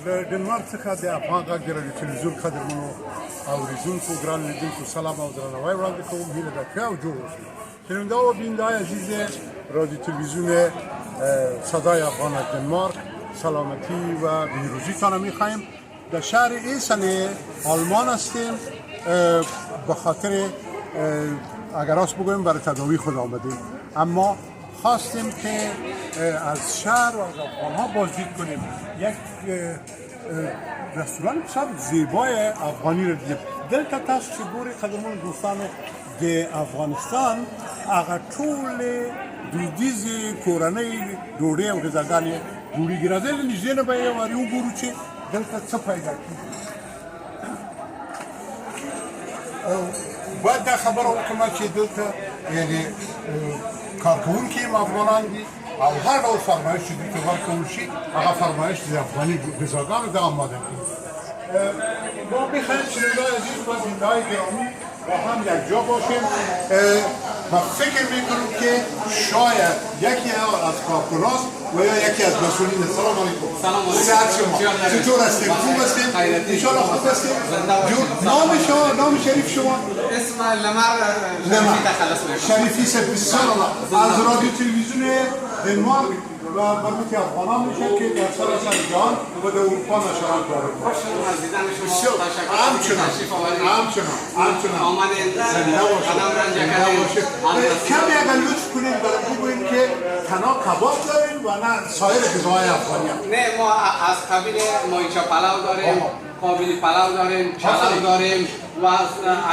له دنمارک څخه د افغان غږ د رادیو تلویزیون قدرمنو اورېدونکو ګران لیدونکو سلام او درناوی وړاندې کوم. هیله ده که او جوړ اوسئ. شنونده و بیننده عزیز رادیو تلویزیون صدای افغان از دنمارک، سلامتی و پیروزیتان می‌خواهیم. در شهر ایسن آلمان هستیم. به خاطر اگر راست بگویم برای تداوی خود آمدیم، اما خواستیم که از شهر و از افغان‌ها بازدید کنیم. یک رستوران بسیار زیبای افغانی را دیدیم. دلته تاسو چې ګورئ قدرمنو دوستانو د افغانستان هغه ټولې دودیزې کورنۍ ډوډۍ او غذاګانې جوړېږي. راځئ له نږدې نه به یې وارې وګورو چې دلته څه پیدا کېږي. باید دا خبره وکړم چې دلته یعنې کارکوونکي هم افغانان دي او هر ډول فرمایش چې دلته ورکول شي هغه فرمایش د افغاني غذاګانو دغه آماده کړي. ما می‌خوایم شنونده‌های عزیز و بیننده‌های گرامی با هم یک جا باشیم. ما فکر میکنم که شاید یکی از کارکناست و یا یکی از مسئولین. سلام علیکم. سلام علیکم. سلام شما. چطور هستید؟ خوب هستید؟ ان شاء الله خوب هستید. نام شما، نام شریف شما؟ اسم لمر شریفی تخلص میکنم. شریفی بسیار الله. از رادیو تلویزیون دنمارک و برای افغانان میشه که در سراسر جهان و در اروپا نشرات داره. خوشحالم از دیدن شما. همچنان آمدین قدم رنج کردین. کمی اگر لطف کنید برای بگویید که تنها کباب دارین و نه سایر غذاهای افغانی هم؟ نه، ما از قبیل مایچا پلاو داریم، قابلی پلاو داریم، چلاو داریم و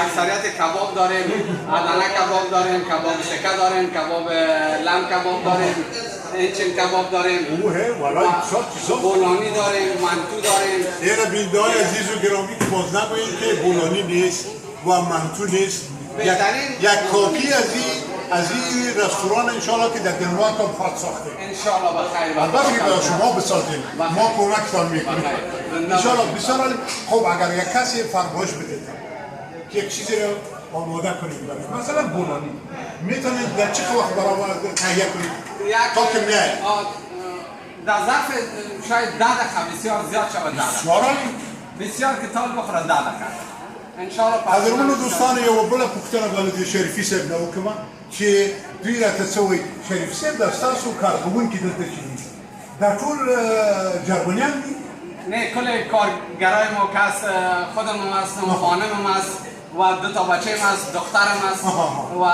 اکثریت کباب داریم. ادنه کباب داریم، کباب سکه داریم، کباب لم کباب داریم، چین کباب داریم، بولانی داریم، منتو داریم. یه بیننده‌های عزیز و گرامی که باز نگویید که بولانی نیست و منتو نیست. یک کاپی از این رستوران انشاءالله که در دنمارک هم خواهد ساخته. انشاءالله بخیر. البته که برای شما بسازیم، ما کمکتان میکنیم. انشاءالله بسیار عالی. خب اگر یک کسی فرمایش بدید که یک چیزی رو آماده کنید برای مثلا بولانی، میتونید در چه وقت برای تهیه کنید تا که میایید؟ در ظرف شاید 10 دقیقه بسیار زیاد شود. بسیار که تال بخوره 10 دقیقه انشاءالله. قدرمنو دوستان یو بله پوښتنه باندې شریفي صاحب نه وکړم چې دوی راته څه وایي. شریفي صاحب دا ستاسو کارکوونکي دلته چې دي دا ټول جرمنیان دي؟ نه، کل کارگرای ما کس خودم هست و خانم هست و 2 تا بچه هست، دخترم هست و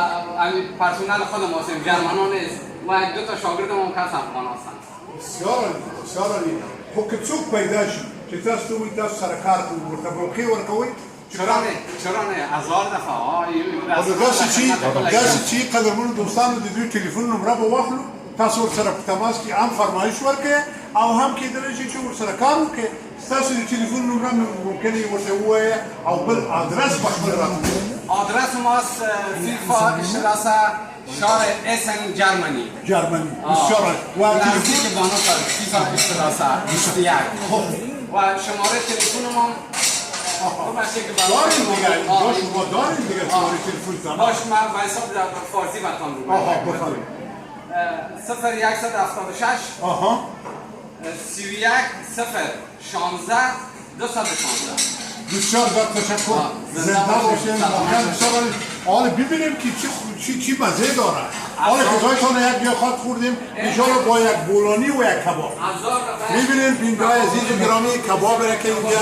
پرسنل خودم هستیم، جرمنان نیست و 2 تا شاگردم هم کس افغان هستن. بسیار عالی، بسیار عالی. خب که څوک پیدا شي چې تاسو وایي تاسو سره کار کوئ ورته موقع ورکوئ؟ چرا نه؟ 1000 دفعه. داسې چې قدرمنو دوستانو د دوی تلیفون نمره به واخلو، تاسو ورسره په تماس کې هم فرمایش ورکړئ او هم کېدلی شي چې ورسره کار وکړئ. ستاسو د تلیفون نمره ممکنه یې ورته ووایه او بل ادرس به خپل راکړئ. آدرس ماست فیفا اشتراسه شهر اسن جرمنی. بسیار عالی. و نزدیک بانوفر فیفا اشتراسه 21 و شماره تلفن ما داریم دیگه شماره تلفن. باش من حساب در فارسی براتون رو بفرمایید. 0176 31 016 216. بسیار تشکر. زنده باشین. حالا ببینیم که چی مزه داره. حالا غذایتان یک بیاخات خوردیم انشاءالله با یک بولانی و یک کباب. ببینیم بیننده‌های عزیز و گرامی کباب را که اینجا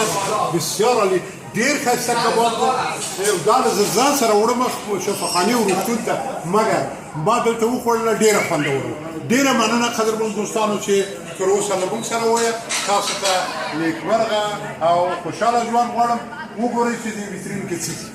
بسیار عالی. ډیر ښایسته کباب دی. دا له زنځان سره وړم شفاخانې او روغتون ته، مګر ما دلته وخوړله ډېره خوندوره وه. ډېره مننه قدرمنو دوستانو چې تر اوسه له موږ سره ویه. تاسو ته نیکمرغه او خوشحاله ژوند غواړم. وګورئ چې دې ویترین کې څه دي.